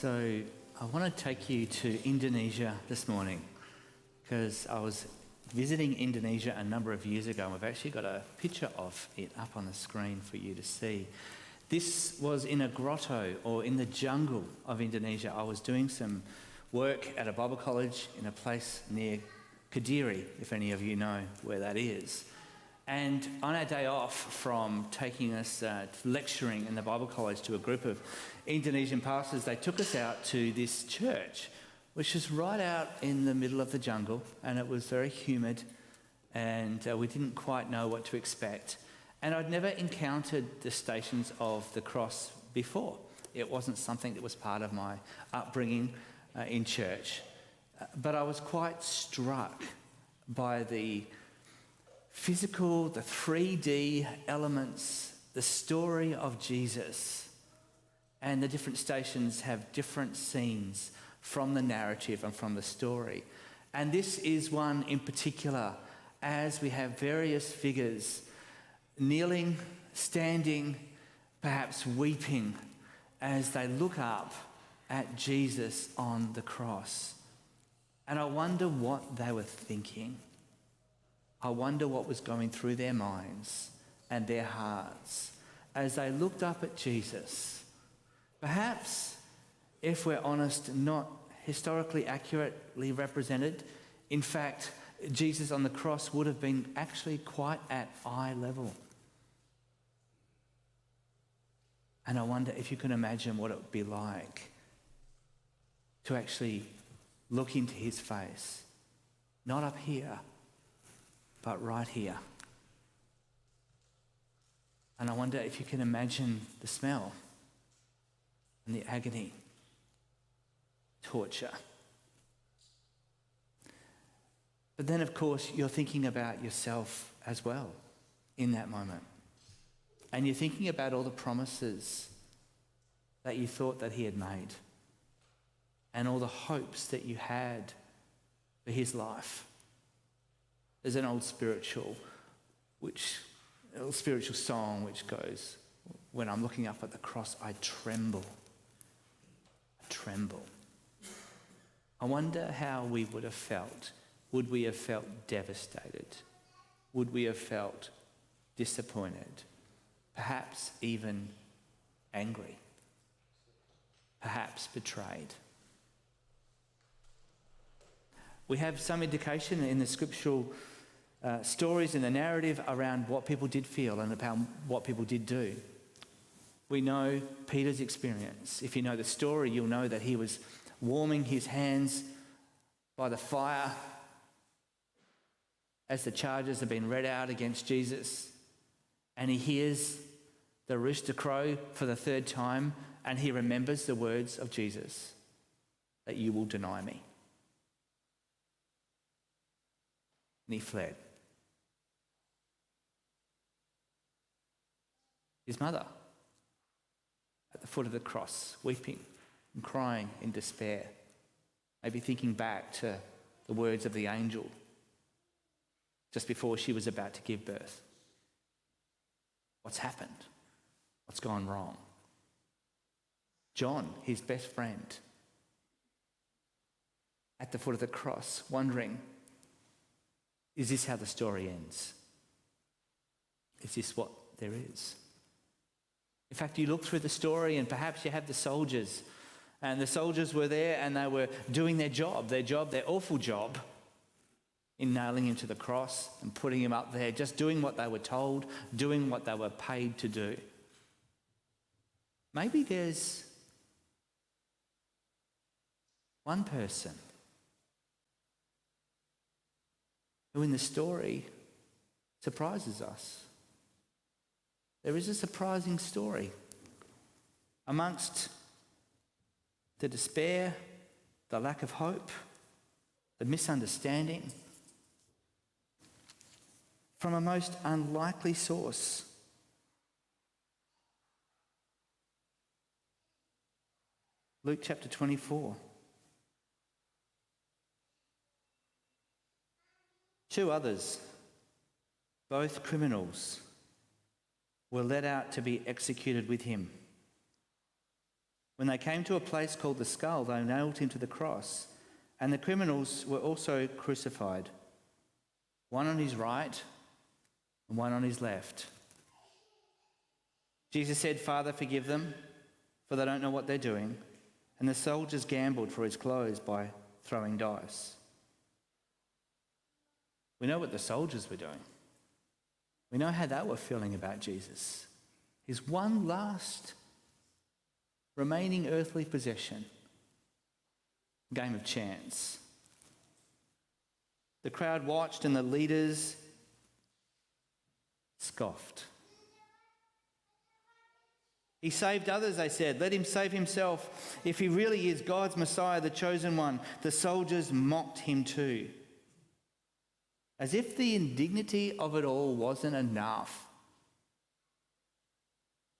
So I want to take you to Indonesia this morning because I was visiting Indonesia a number of years ago and we've actually got a picture of it up on the screen for you to see. This was in a grotto or in the jungle of Indonesia. I was doing some work at a Bible college in a place near Kediri, if any of you know where that is. And on our day off from taking us lecturing in the Bible college to a group of Indonesian pastors, they took us out to this church, which is right out in the middle of the jungle, and it was very humid, and we didn't quite know what to expect. And I'd never encountered the Stations of the Cross before. It wasn't something that was part of my upbringing in church. But I was quite struck by the physical, the 3D elements, the story of Jesus. And the different stations have different scenes from the narrative and from the story. And this is one in particular, as we have various figures kneeling, standing, perhaps weeping, as they look up at Jesus on the cross. And I wonder what they were thinking. I wonder what was going through their minds and their hearts as they looked up at Jesus. Perhaps, if we're honest, not historically accurately represented. In fact, Jesus on the cross would have been actually quite at eye level. And I wonder if you can imagine what it would be like to actually look into his face, not up here, but right here. And I wonder if you can imagine the smell and the agony, torture. But then, of course, you're thinking about yourself as well in that moment. And you're thinking about all the promises that you thought that he had made and all the hopes that you had for his life. There's an old spiritual song which goes, "When I'm looking up at the cross, I tremble. I tremble." I wonder how we would have felt. Would we have felt devastated? Would we have felt disappointed? Perhaps even angry? Perhaps betrayed? We have some indication in the scriptural stories in the narrative around what people did feel and about what people did do. We know Peter's experience. If you know the story, you'll know that he was warming his hands by the fire as the charges have been read out against Jesus, and he hears the rooster crow for the third time, and he remembers the words of Jesus, that you will deny me. And he fled. His mother, at the foot of the cross, weeping and crying in despair, maybe thinking back to the words of the angel just before she was about to give birth. What's happened? What's gone wrong? John, his best friend, at the foot of the cross, wondering, is this how the story ends? Is this what there is? In fact, you look through the story and perhaps you have the soldiers, and the soldiers were there and they were doing their awful job in nailing him to the cross and putting him up there, just doing what they were told, doing what they were paid to do. Maybe there's one person who in the story surprises us. There is a surprising story. Amongst the despair, the lack of hope, the misunderstanding, from a most unlikely source, Luke chapter 24. 2 others, both criminals, were led out to be executed with him. When they came to a place called the Skull, they nailed him to the cross, and the criminals were also crucified, one on his right and one on his left. Jesus said, "Father, forgive them, for they don't know what they're doing." And the soldiers gambled for his clothes by throwing dice. We know what the soldiers were doing. We know how they were feeling about Jesus. His one last remaining earthly possession. Game of chance. The crowd watched and the leaders scoffed. He saved others, they said. Let him save himself. If he really is God's Messiah, the chosen one. The soldiers mocked him too. As if the indignity of it all wasn't enough.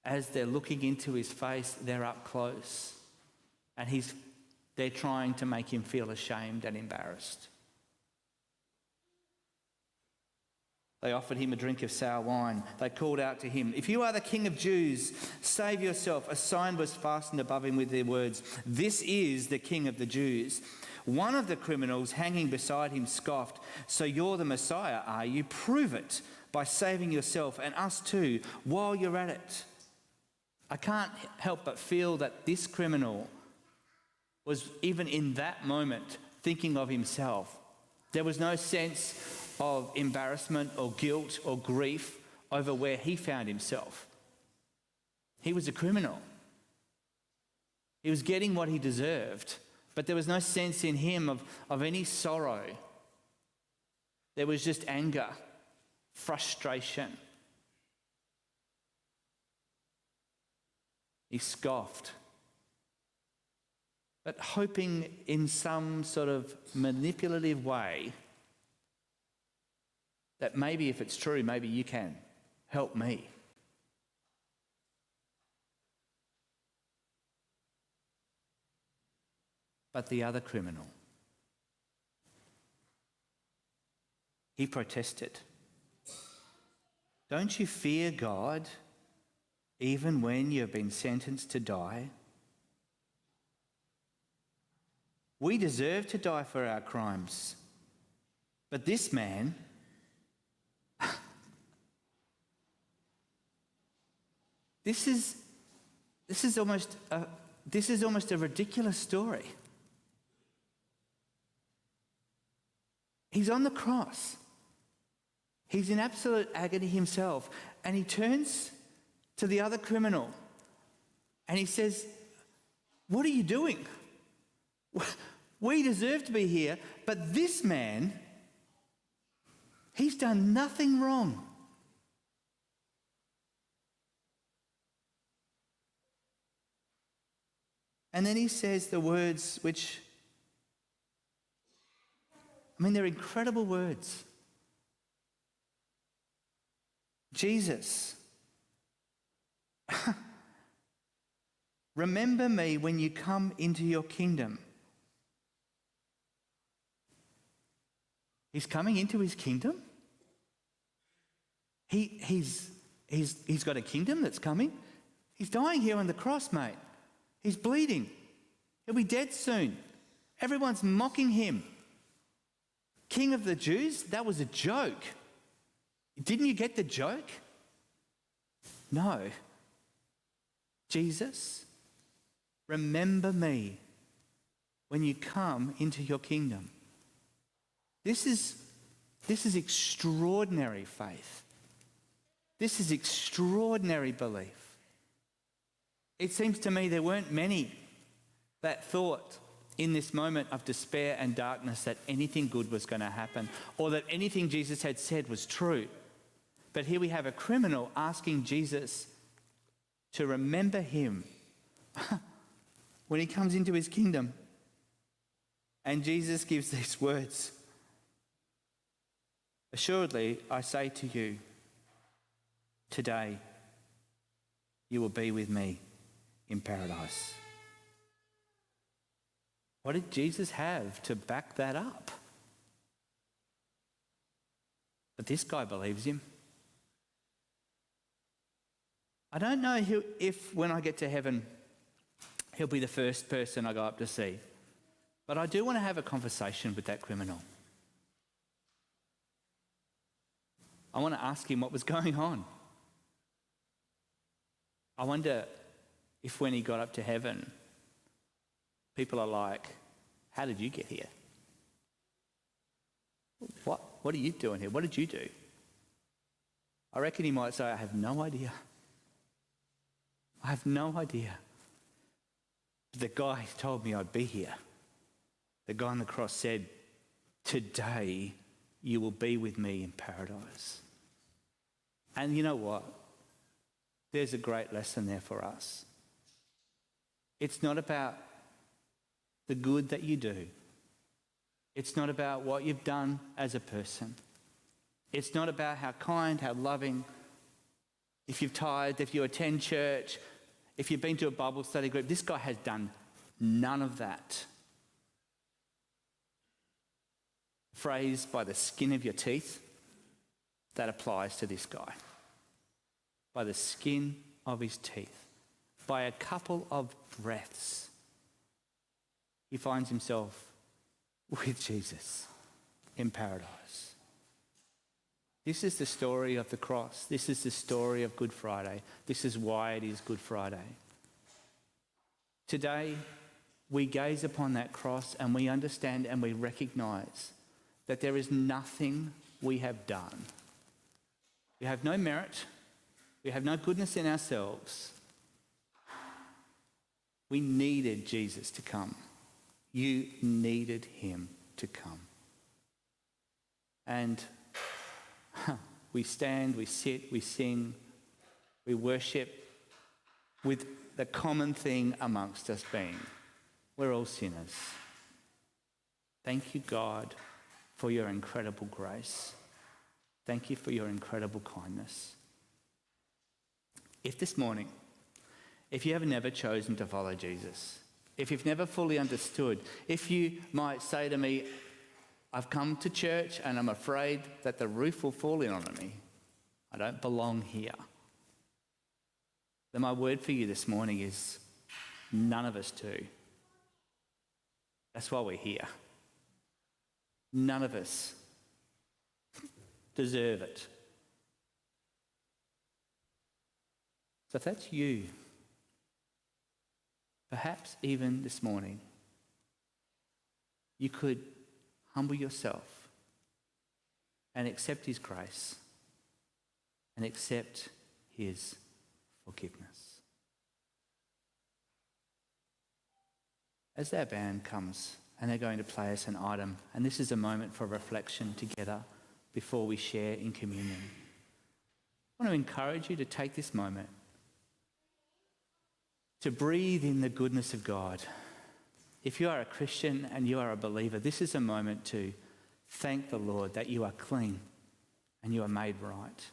As they're looking into his face, they're up close. And they're trying to make him feel ashamed and embarrassed. They offered him a drink of sour wine. They called out to him, "If you are the King of Jews, save yourself." A sign was fastened above him with the words, "This is the King of the Jews." One of the criminals hanging beside him scoffed, "So you're the Messiah, are you? Prove it by saving yourself and us too while you're at it." I can't help but feel that this criminal was, even in that moment, thinking of himself. There was no sense of embarrassment or guilt or grief over where he found himself. He was a criminal. He was getting what he deserved, but there was no sense in him of any sorrow. There was just anger, frustration. He scoffed, but hoping in some sort of manipulative way that maybe if it's true, maybe you can help me. But the other criminal, he protested. "Don't you fear God even when you have been sentenced to die? We deserve to die for our crimes. But this man, this is almost a ridiculous story. He's on the cross. He's in absolute agony himself, and he turns to the other criminal and he says, "What are you doing? We deserve to be here, but this man, he's done nothing wrong." And then he says the words which, they're incredible words. "Jesus, remember me when you come into your kingdom." He's coming into his kingdom? He's got a kingdom that's coming? He's dying here on the cross, mate. He's bleeding. He'll be dead soon. Everyone's mocking him. King of the Jews? That was a joke. Didn't you get the joke? No. "Jesus, remember me when you come into your kingdom." This is extraordinary faith. This is extraordinary belief. It seems to me there weren't many that thought in this moment of despair and darkness that anything good was going to happen or that anything Jesus had said was true. But here we have a criminal asking Jesus to remember him when he comes into his kingdom. And Jesus gives these words, "Assuredly, I say to you, today you will be with me in paradise." What did Jesus have to back that up? But this guy believes him. I don't know if when I get to heaven, He'll be the first person I go up to see. But I do want to have a conversation with that criminal. I want to ask him what was going on. I wonder if when he got up to heaven, people are like, how did you get here? What are you doing here? What did you do? I reckon he might say, I have no idea. I have no idea. The guy told me I'd be here. The guy on the cross said, today you will be with me in paradise. And you know what? There's a great lesson there for us. It's not about the good that you do. It's not about what you've done as a person. It's not about how kind, how loving, if you've tithed, if you attend church, if you've been to a Bible study group. This guy has done none of that. Phrase, by the skin of your teeth, that applies to this guy. By the skin of his teeth, by a couple of breaths, he finds himself with Jesus in paradise. This is the story of the cross. This is the story of Good Friday. This is why it is Good Friday. Today, we gaze upon that cross and we understand and we recognize that there is nothing we have done. We have no merit. We have no goodness in ourselves. We needed Jesus to come. You needed him to come. And we stand, we sit, we sing, we worship with the common thing amongst us being, we're all sinners. Thank you, God, for your incredible grace. Thank you for your incredible kindness. If this morning, if you have never chosen to follow Jesus, if you've never fully understood, if you might say to me, I've come to church and I'm afraid that the roof will fall in on me, I don't belong here, then my word for you this morning is none of us do. That's why we're here. None of us deserve it. So if that's you, perhaps even this morning, you could humble yourself and accept his grace and accept his forgiveness. As our band comes and they're going to play us an item, and this is a moment for reflection together before we share in communion, I want to encourage you to take this moment to breathe in the goodness of God. If you are a Christian and you are a believer, this is a moment to thank the Lord that you are clean and you are made right.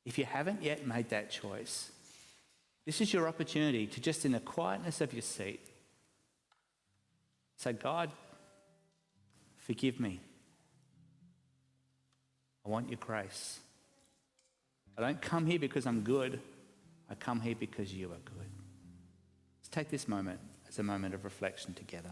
If you haven't yet made that choice, this is your opportunity to just in the quietness of your seat say, God, forgive me. I want your grace. I don't come here because I'm good. I come here because you are good. Let's take this moment as a moment of reflection together.